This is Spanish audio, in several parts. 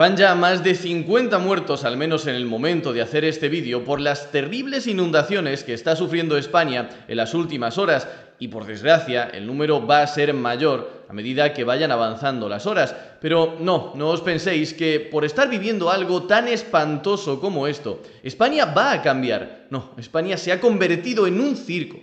Van ya más de 50 muertos, al menos en el momento de hacer este vídeo, por las terribles inundaciones que está sufriendo España en las últimas horas y, por desgracia, el número va a ser mayor a medida que vayan avanzando las horas. Pero no os penséis que por estar viviendo algo tan espantoso como esto, España va a cambiar. No, España se ha convertido en un circo.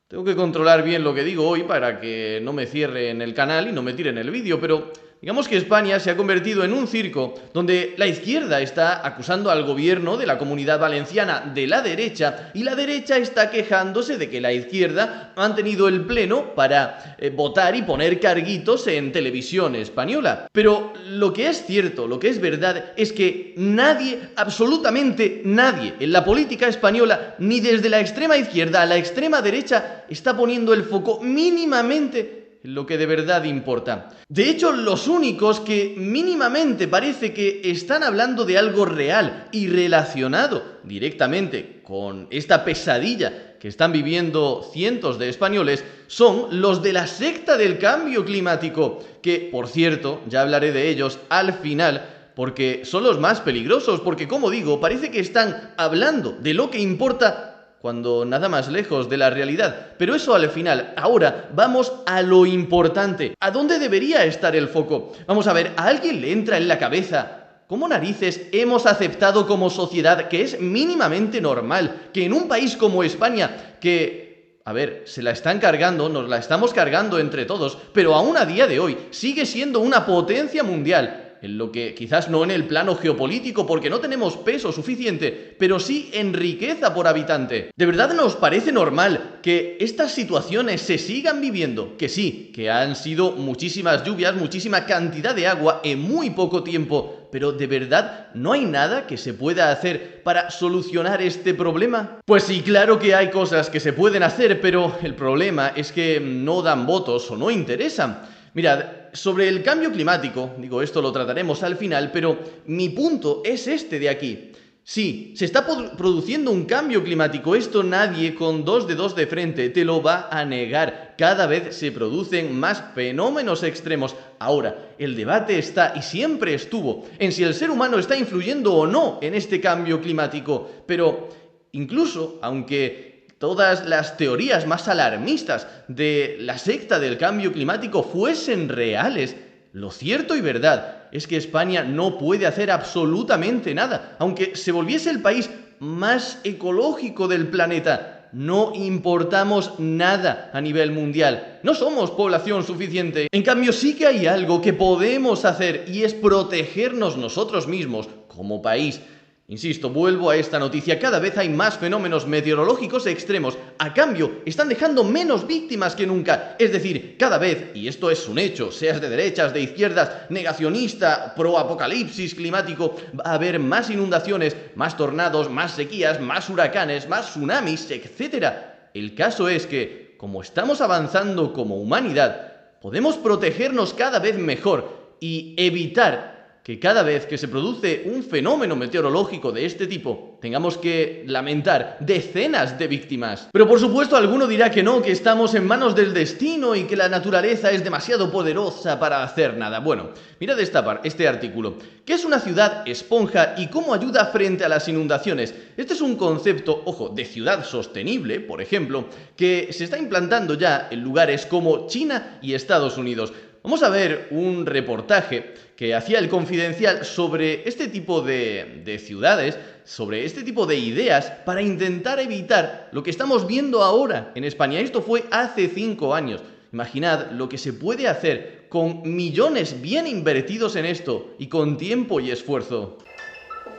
Tengo que controlar bien lo que digo hoy para que no me cierren el canal y no me tiren el vídeo, pero digamos que España se ha convertido en un circo donde la izquierda está acusando al gobierno de la Comunidad Valenciana de la derecha y la derecha está quejándose de que la izquierda ha tenido el pleno para votar y poner carguitos en televisión española. Pero lo que es cierto, lo que es verdad, es que nadie, absolutamente nadie en la política española, ni desde la extrema izquierda a la extrema derecha, está poniendo el foco mínimamente en lo que de verdad importa. De hecho, los únicos que mínimamente parece que están hablando de algo real y relacionado directamente con esta pesadilla que están viviendo cientos de españoles son los de la secta del cambio climático, que, por cierto, ya hablaré de ellos al final, porque son los más peligrosos, porque, como digo, parece que están hablando de lo que importa cuando nada más lejos de la realidad. Pero eso al final. Ahora vamos a lo importante. ¿A dónde debería estar el foco? Vamos a ver, ¿a alguien le entra en la cabeza cómo narices hemos aceptado como sociedad que es mínimamente normal que en un país como España, que, a ver, se la están cargando, nos la estamos cargando entre todos, pero aún a día de hoy sigue siendo una potencia mundial? En lo que quizás no en el plano geopolítico porque no tenemos peso suficiente, pero sí en riqueza por habitante. ¿De verdad nos parece normal que estas situaciones se sigan viviendo? Que sí, que han sido muchísimas lluvias, muchísima cantidad de agua en muy poco tiempo, pero ¿de verdad no hay nada que se pueda hacer para solucionar este problema? Pues sí, claro que hay cosas que se pueden hacer, pero el problema es que no dan votos o no interesan. Mirad, sobre el cambio climático, digo, esto lo trataremos al final, pero mi punto es este de aquí. Sí, se está produciendo un cambio climático, esto nadie con dos dedos de frente te lo va a negar. Cada vez se producen más fenómenos extremos. Ahora, el debate está, y siempre estuvo, en si el ser humano está influyendo o no en este cambio climático. Pero, incluso, aunque todas las teorías más alarmistas de la secta del cambio climático fuesen reales, lo cierto y verdad es que España no puede hacer absolutamente nada. Aunque se volviese el país más ecológico del planeta, no importamos nada a nivel mundial. No somos población suficiente. En cambio, sí que hay algo que podemos hacer y es protegernos nosotros mismos como país. Insisto, vuelvo a esta noticia, cada vez hay más fenómenos meteorológicos extremos, a cambio están dejando menos víctimas que nunca, es decir, cada vez, y esto es un hecho, seas de derechas, de izquierdas, negacionista, pro apocalipsis climático, va a haber más inundaciones, más tornados, más sequías, más huracanes, más tsunamis, etc. El caso es que, como estamos avanzando como humanidad, podemos protegernos cada vez mejor y evitar que cada vez que se produce un fenómeno meteorológico de este tipo tengamos que lamentar decenas de víctimas. Pero por supuesto alguno dirá que no, que estamos en manos del destino y que la naturaleza es demasiado poderosa para hacer nada. Bueno, mirad este artículo. ¿Qué es una ciudad esponja y cómo ayuda frente a las inundaciones? Este es un concepto, ojo, de ciudad sostenible, por ejemplo, que se está implantando ya en lugares como China y Estados Unidos. Vamos a ver un reportaje que hacía El Confidencial sobre este tipo de ciudades, sobre este tipo de ideas para intentar evitar lo que estamos viendo ahora en España. Esto fue hace 5 años. Imaginad lo que se puede hacer con millones bien invertidos en esto y con tiempo y esfuerzo.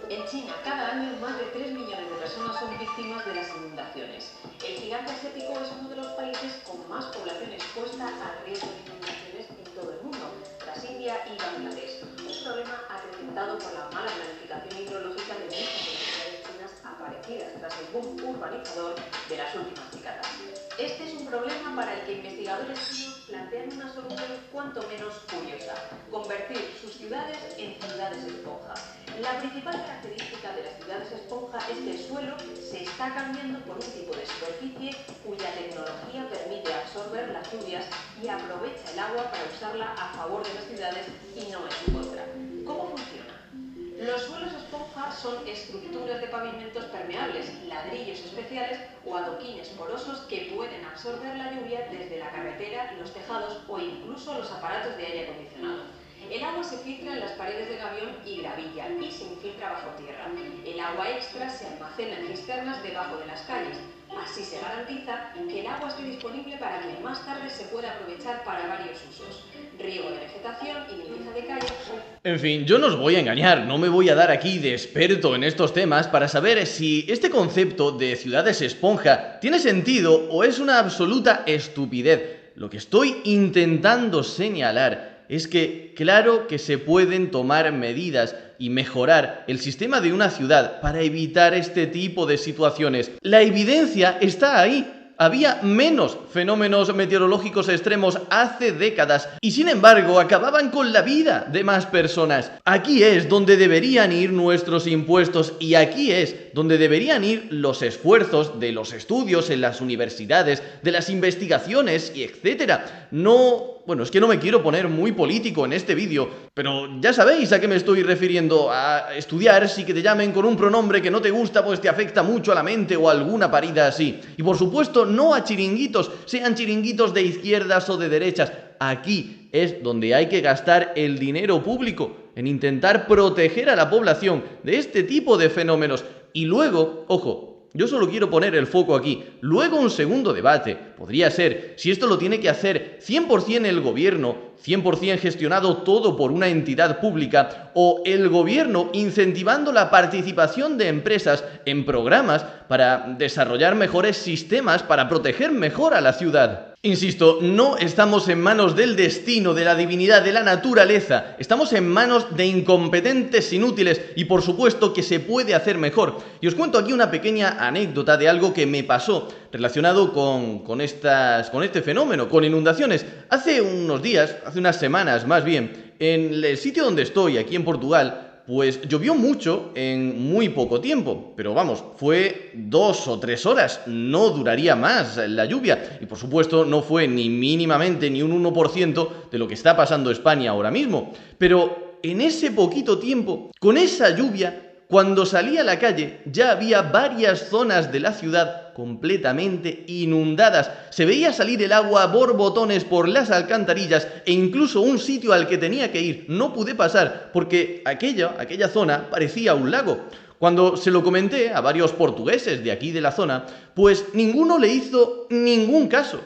En China, cada año más de 3 millones de personas son víctimas de las inundaciones. El gigante asiático es uno de los países con más población expuesta a riesgo de inundaciones en todo el mundo, tras India y Bangladesh. Un problema acrecentado por la mala planificación hidrológica de muchas de las ciudades chinas aparecidas tras el boom urbanizador de las últimas décadas. Este es un problema para el que investigadores chinos plantean una solución cuanto menos curiosa: convertir sus ciudades en ciudades esponja. La principal característica de las ciudades esponja es que el suelo se está cambiando por un tipo de superficie cuya tecnología permite absorber las lluvias y aprovecha el agua para usarla a favor de las ciudades y no en su contra. ¿Cómo funciona? son estructuras de pavimentos permeables, ladrillos especiales o adoquines porosos que pueden absorber la lluvia desde la carretera, los tejados o incluso los aparatos de aire acondicionado. El agua se filtra en las paredes de gabión y gravilla y se infiltra bajo tierra. El agua extra se almacena en cisternas debajo de las calles. Así se garantiza que el agua esté disponible para que más tarde se pueda aprovechar para varios usos: riego de vegetación y limpieza de calles. En fin, yo no os voy a engañar, no me voy a dar aquí de experto en estos temas para saber si este concepto de ciudades esponja tiene sentido o es una absoluta estupidez. Lo que estoy intentando señalar es que claro que se pueden tomar medidas y mejorar el sistema de una ciudad para evitar este tipo de situaciones. La evidencia está ahí. Había menos fenómenos meteorológicos extremos hace décadas y sin embargo acababan con la vida de más personas. Aquí es donde deberían ir nuestros impuestos y aquí es donde deberían ir los esfuerzos de los estudios en las universidades, de las investigaciones y etcétera. Bueno, es que no me quiero poner muy político en este vídeo, pero ya sabéis a qué me estoy refiriendo. A estudiar, si que te llamen con un pronombre que no te gusta, pues te afecta mucho a la mente o alguna parida así. Y por supuesto, no a chiringuitos, sean chiringuitos de izquierdas o de derechas. Aquí es donde hay que gastar el dinero público, en intentar proteger a la población de este tipo de fenómenos. Y luego, ojo, yo solo quiero poner el foco aquí. Luego un segundo debate podría ser si esto lo tiene que hacer 100% el gobierno, 100% gestionado todo por una entidad pública, o el gobierno incentivando la participación de empresas en programas para desarrollar mejores sistemas para proteger mejor a la ciudad. Insisto, no estamos en manos del destino, de la divinidad, de la naturaleza. Estamos en manos de incompetentes inútiles y por supuesto que se puede hacer mejor. Y os cuento aquí una pequeña anécdota de algo que me pasó relacionado con este fenómeno, con inundaciones. Hace unos días, hace unas semanas más bien, en el sitio donde estoy, aquí en Portugal, pues llovió mucho en muy poco tiempo, pero vamos, fue 2 o 3 horas, no duraría más la lluvia, y por supuesto no fue ni mínimamente ni un 1% de lo que está pasando España ahora mismo, pero en ese poquito tiempo, con esa lluvia, cuando salí a la calle ya había varias zonas de la ciudad completamente inundadas. Se veía salir el agua a borbotones por las alcantarillas e incluso un sitio al que tenía que ir no pude pasar porque aquella zona parecía un lago. Cuando se lo comenté a varios portugueses de aquí de la zona, pues ninguno le hizo ningún caso.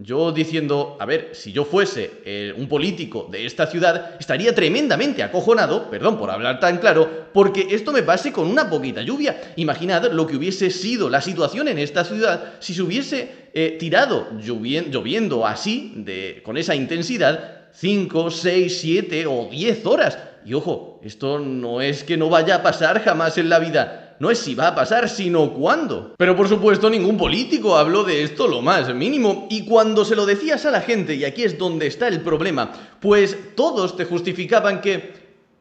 Yo diciendo, a ver, si yo fuese un político de esta ciudad, estaría tremendamente acojonado, perdón por hablar tan claro, porque esto me pase con una poquita lluvia. Imaginad lo que hubiese sido la situación en esta ciudad si se hubiese tirado lloviendo así, con esa intensidad, 5, 6, 7 o 10 horas. Y ojo, esto no es que no vaya a pasar jamás en la vida. No es si va a pasar, sino cuándo. Pero por supuesto ningún político habló de esto lo más mínimo. Y cuando se lo decías a la gente, y aquí es donde está el problema, pues todos te justificaban que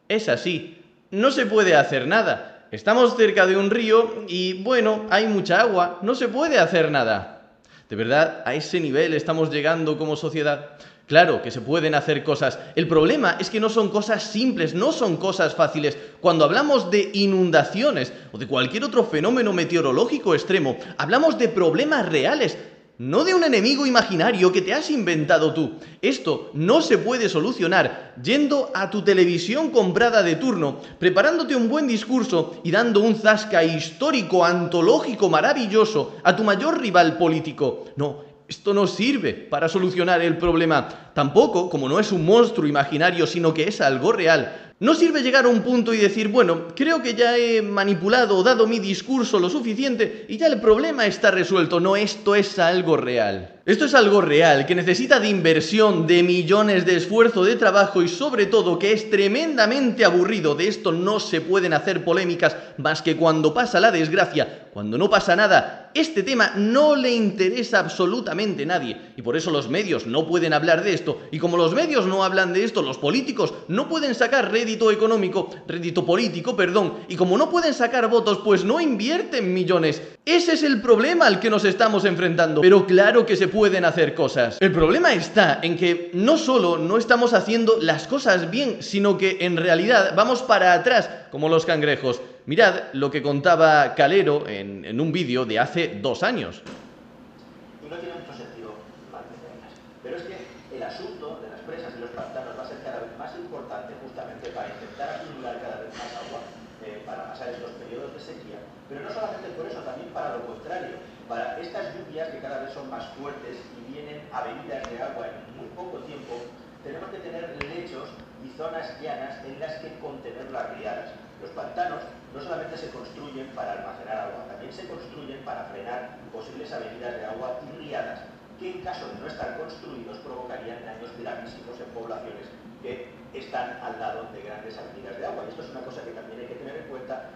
es así, no se puede hacer nada. Estamos cerca de un río y bueno, hay mucha agua, no se puede hacer nada. ¿De verdad a ese nivel estamos llegando como sociedad? Claro que se pueden hacer cosas. El problema es que no son cosas simples, no son cosas fáciles. Cuando hablamos de inundaciones o de cualquier otro fenómeno meteorológico extremo, hablamos de problemas reales, no de un enemigo imaginario que te has inventado tú. Esto no se puede solucionar yendo a tu televisión comprada de turno, preparándote un buen discurso y dando un zasca histórico, antológico, maravilloso a tu mayor rival político. No. Esto no sirve para solucionar el problema. Tampoco, como no es un monstruo imaginario, sino que es algo real, no sirve llegar a un punto y decir, bueno, creo que ya he manipulado o dado mi discurso lo suficiente y ya el problema está resuelto. No, esto es algo real. Esto es algo real, que necesita de inversión, de millones de esfuerzo, de trabajo y sobre todo que es tremendamente aburrido. De esto no se pueden hacer polémicas más que cuando pasa la desgracia. Cuando no pasa nada, este tema no le interesa absolutamente a nadie y por eso los medios no pueden hablar de esto y como los medios no hablan de esto, los políticos no pueden sacar rédito político, y como no pueden sacar votos, pues no invierten millones. Ese es el problema al que nos estamos enfrentando, pero claro que se pueden hacer cosas. El problema está en que no solo no estamos haciendo las cosas bien, sino que en realidad vamos para atrás como los cangrejos. Mirad lo que contaba Calero en un vídeo de hace 2 años. Y no tiene mucho sentido mantenerlas. Pero es que el asunto de las presas y los pantanos va a ser cada vez más importante justamente para intentar acumular cada vez más agua para pasar estos periodos de sequía. Pero no solamente por eso, también para lo contrario, para estas lluvias que cada vez son más fuertes y vienen avenidas de agua en muy poco tiempo, tenemos que tener lechos y zonas llanas en las que contener las riadas. Los pantanos no solamente se construyen para almacenar agua, también se construyen para frenar posibles avenidas de agua y riadas, que en caso de no estar construidos provocarían daños gravísimos en poblaciones que están al lado de grandes avenidas de agua. Y esto es una cosa que también hay que tener en cuenta.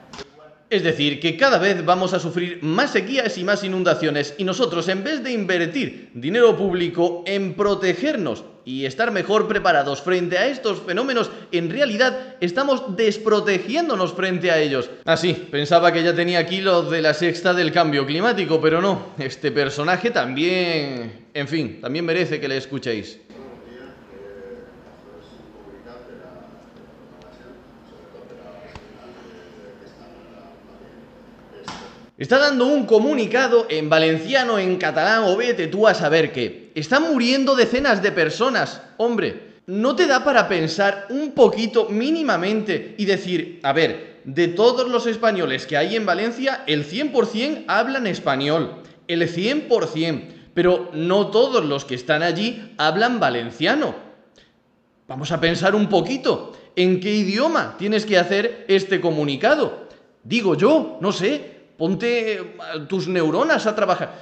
Es decir, que cada vez vamos a sufrir más sequías y más inundaciones, y nosotros, en vez de invertir dinero público en protegernos y estar mejor preparados frente a estos fenómenos, en realidad estamos desprotegiéndonos frente a ellos. Así, pensaba que ya tenía aquí lo de la sexta del cambio climático, pero no, este personaje también, en fin, también merece que le escuchéis. Está dando un comunicado en valenciano, en catalán o vete tú a saber qué. Están muriendo decenas de personas. Hombre, ¿no te da para pensar un poquito mínimamente y decir, a ver, de todos los españoles que hay en Valencia, el 100% hablan español? El 100%. Pero no todos los que están allí hablan valenciano. Vamos a pensar un poquito. ¿En qué idioma tienes que hacer este comunicado? Digo yo, no sé. Ponte tus neuronas a trabajar.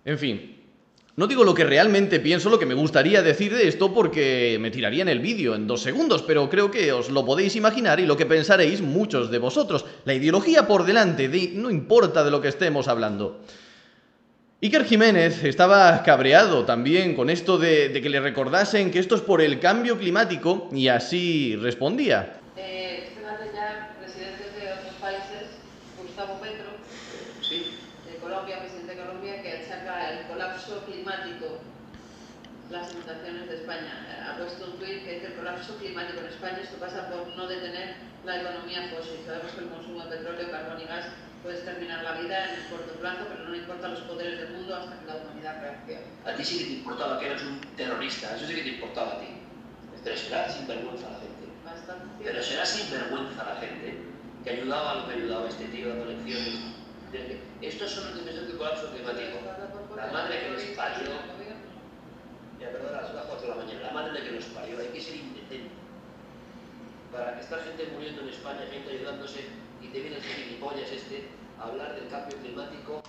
En fin, no digo lo que realmente pienso, lo que me gustaría decir de esto, porque me tiraría en el vídeo en 2 segundos, pero creo que os lo podéis imaginar y lo que pensaréis muchos de vosotros. La ideología por delante, no importa de lo que estemos hablando. Iker Jiménez estaba cabreado también con esto de que le recordasen que esto es por el cambio climático, y así respondía. Gustavo Petro, sí, de Colombia, presidente de Colombia, que achaca el colapso climático, las inundaciones de España. Ha puesto un tuit que dice el colapso climático en España, esto pasa por no detener la economía fósil. Sabemos que el consumo de petróleo, carbón y gas puede terminar la vida en el corto plazo, pero no le importan los poderes del mundo hasta que la humanidad reaccione. A ti sí que te importaba que eras un terrorista, eso sí que te importaba a ti. Pero será sinvergüenza la gente. Bastante. Pero será sinvergüenza la gente que ayudaba a lo que ayudaba este tío dando lecciones. Estos son los defensores del colapso climático. La madre que les parió. Ya, perdona, son las 4 de la mañana. La madre que los parió. Hay que ser indecente. Para que esta gente muriendo en España, gente ayudándose, y te viene el gilipollas este a hablar del cambio climático.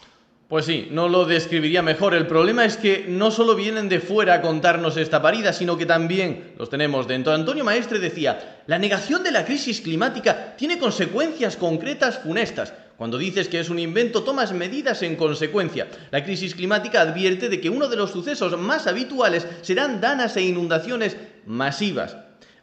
Pues sí, no lo describiría mejor. El problema es que no solo vienen de fuera a contarnos esta parida, sino que también los tenemos dentro. Antonio Maestre decía, la negación de la crisis climática tiene consecuencias concretas funestas. Cuando dices que es un invento, tomas medidas en consecuencia. La crisis climática advierte de que uno de los sucesos más habituales serán danas e inundaciones masivas.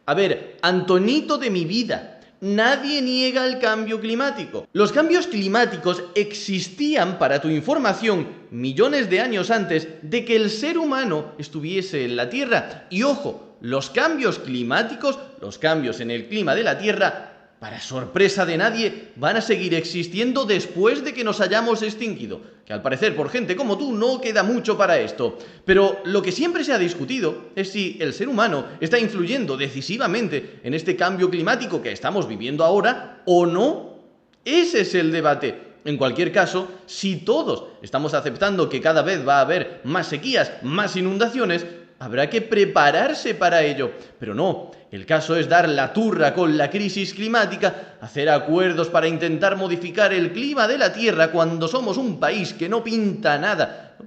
A ver, Antonito de mi vida, nadie niega el cambio climático. Los cambios climáticos existían, para tu información, millones de años antes de que el ser humano estuviese en la Tierra. Y ojo, los cambios climáticos, los cambios en el clima de la Tierra, para sorpresa de nadie, van a seguir existiendo después de que nos hayamos extinguido. Que al parecer, por gente como tú, no queda mucho para esto. Pero lo que siempre se ha discutido es si el ser humano está influyendo decisivamente en este cambio climático que estamos viviendo ahora o no. Ese es el debate. En cualquier caso, si todos estamos aceptando que cada vez va a haber más sequías, más inundaciones, habrá que prepararse para ello. Pero no, el caso es dar la turra con la crisis climática, hacer acuerdos para intentar modificar el clima de la Tierra cuando somos un país que no pinta nada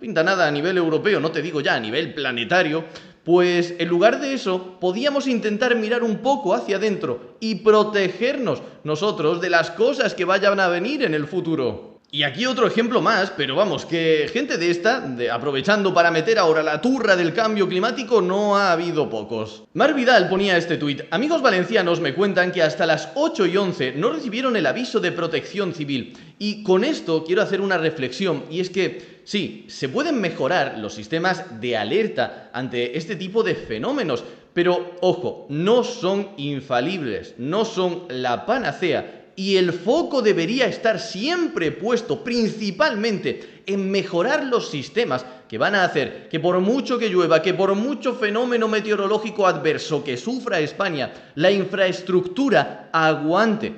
a nivel europeo, no te digo ya a nivel planetario. Pues en lugar de eso, podíamos intentar mirar un poco hacia adentro y protegernos nosotros de las cosas que vayan a venir en el futuro. Y aquí otro ejemplo más, pero vamos, que gente de esta, aprovechando para meter ahora la turra del cambio climático, no ha habido pocos. Mar Vidal ponía este tuit: amigos valencianos me cuentan que hasta las 8:11 no recibieron el aviso de protección civil. Y con esto quiero hacer una reflexión, y es que sí, se pueden mejorar los sistemas de alerta ante este tipo de fenómenos, pero ojo, no son infalibles, no son la panacea. y el foco debería estar siempre puesto principalmente en mejorar los sistemas que van a hacer que por mucho que llueva, que por mucho fenómeno meteorológico adverso que sufra España, la infraestructura aguante.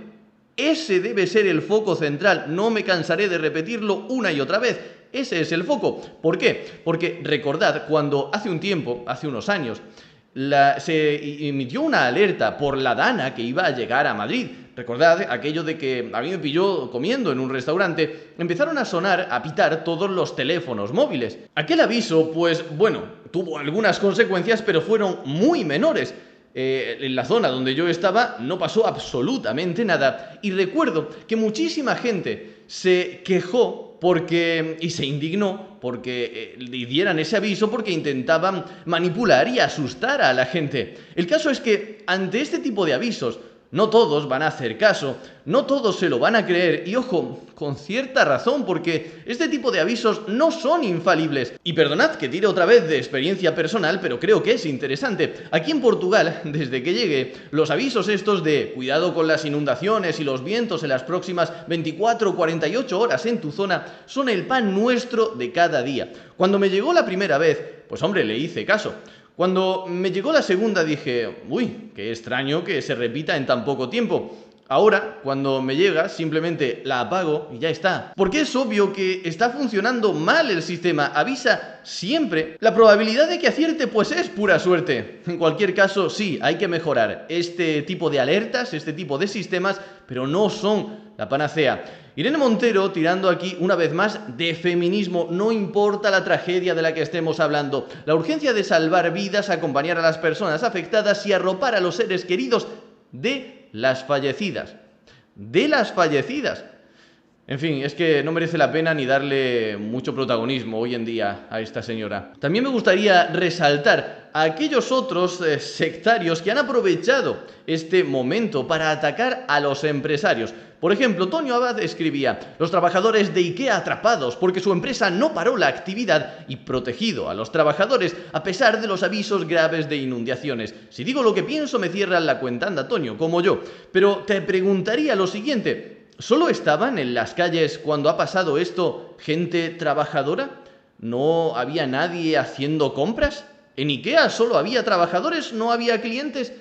Ese debe ser el foco central, no me cansaré de repetirlo una y otra vez. Ese es el foco. ¿Por qué? Porque recordad, cuando hace un tiempo, hace unos años, se emitió una alerta por la Dana que iba a llegar a Madrid. Recordad aquello de que a mí me pilló comiendo en un restaurante, empezaron a sonar, a pitar todos los teléfonos móviles. Aquel aviso, pues bueno, tuvo algunas consecuencias, pero fueron muy menores. En la zona donde yo estaba no pasó absolutamente nada y recuerdo que muchísima gente se quejó y se indignó porque le dieran ese aviso porque intentaban manipular y asustar a la gente. El caso es que ante este tipo de avisos no todos van a hacer caso, no todos se lo van a creer y ojo, con cierta razón porque este tipo de avisos no son infalibles. Y perdonad que tire otra vez de experiencia personal, pero creo que es interesante. Aquí en Portugal, desde que llegué, los avisos estos de cuidado con las inundaciones y los vientos en las próximas 24 o 48 horas en tu zona son el pan nuestro de cada día. Cuando me llegó la primera vez, pues hombre, le hice caso. Cuando me llegó la segunda dije, uy, qué extraño que se repita en tan poco tiempo. Ahora, cuando me llega, simplemente la apago y ya está. Porque es obvio que está funcionando mal el sistema, avisa siempre. La probabilidad de que acierte pues es pura suerte. En cualquier caso, sí, hay que mejorar este tipo de alertas, este tipo de sistemas, pero no son la panacea. Irene Montero tirando aquí una vez más de feminismo, no importa la tragedia de la que estemos hablando, la urgencia de salvar vidas, acompañar a las personas afectadas y arropar a los seres queridos de las fallecidas. De las fallecidas. En fin, es que no merece la pena ni darle mucho protagonismo hoy en día a esta señora. También me gustaría resaltar a aquellos otros sectarios que han aprovechado este momento para atacar a los empresarios. Por ejemplo, Tonio Abad escribía: los trabajadores de IKEA atrapados porque su empresa no paró la actividad y protegido a los trabajadores a pesar de los avisos graves de inundaciones. Si digo lo que pienso me cierran la cuenta, anda Tonio, como yo. Pero te preguntaría lo siguiente: ¿solo estaban en las calles cuando ha pasado esto gente trabajadora? ¿No había nadie haciendo compras? ¿En IKEA solo había trabajadores, no había clientes?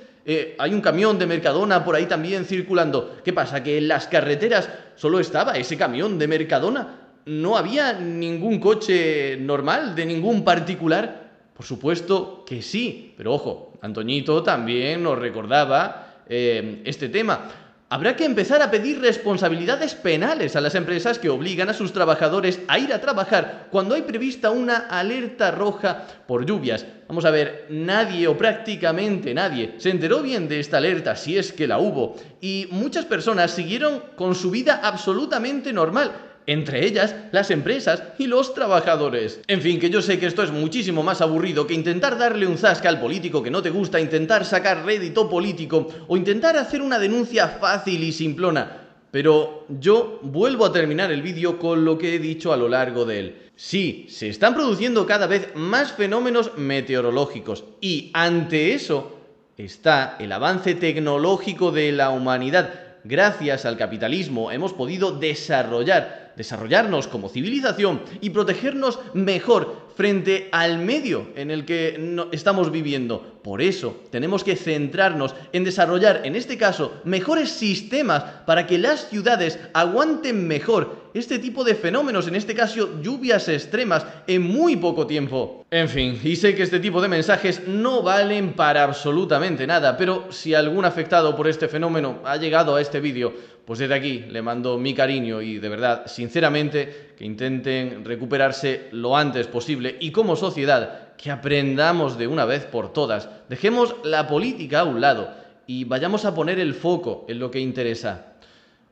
Hay un camión de Mercadona por ahí también circulando. ¿Qué pasa? ¿Que en las carreteras solo estaba ese camión de Mercadona? ¿No había ningún coche normal, de ningún particular? Por supuesto que sí, pero ojo, Antoñito también nos recordaba este tema. Habrá que empezar a pedir responsabilidades penales a las empresas que obligan a sus trabajadores a ir a trabajar cuando hay prevista una alerta roja por lluvias. Vamos a ver, nadie o prácticamente nadie se enteró bien de esta alerta, si es que la hubo, y muchas personas siguieron con su vida absolutamente normal. Entre ellas, las empresas y los trabajadores. En fin, que yo sé que esto es muchísimo más aburrido que intentar darle un zasca al político que no te gusta, intentar sacar rédito político o intentar hacer una denuncia fácil y simplona. Pero yo vuelvo a terminar el vídeo con lo que he dicho a lo largo de él. Sí, se están produciendo cada vez más fenómenos meteorológicos y ante eso está el avance tecnológico de la humanidad. Gracias al capitalismo hemos podido desarrollarnos como civilización y protegernos mejor frente al medio en el que estamos viviendo. Por eso tenemos que centrarnos en desarrollar, en este caso, mejores sistemas para que las ciudades aguanten mejor este tipo de fenómenos, en este caso lluvias extremas, en muy poco tiempo. En fin, y sé que este tipo de mensajes no valen para absolutamente nada, pero si algún afectado por este fenómeno ha llegado a este vídeo, pues desde aquí le mando mi cariño y de verdad, sinceramente, que intenten recuperarse lo antes posible y como sociedad que aprendamos de una vez por todas, dejemos la política a un lado y vayamos a poner el foco en lo que interesa.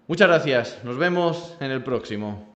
Muchas gracias, nos vemos en el próximo.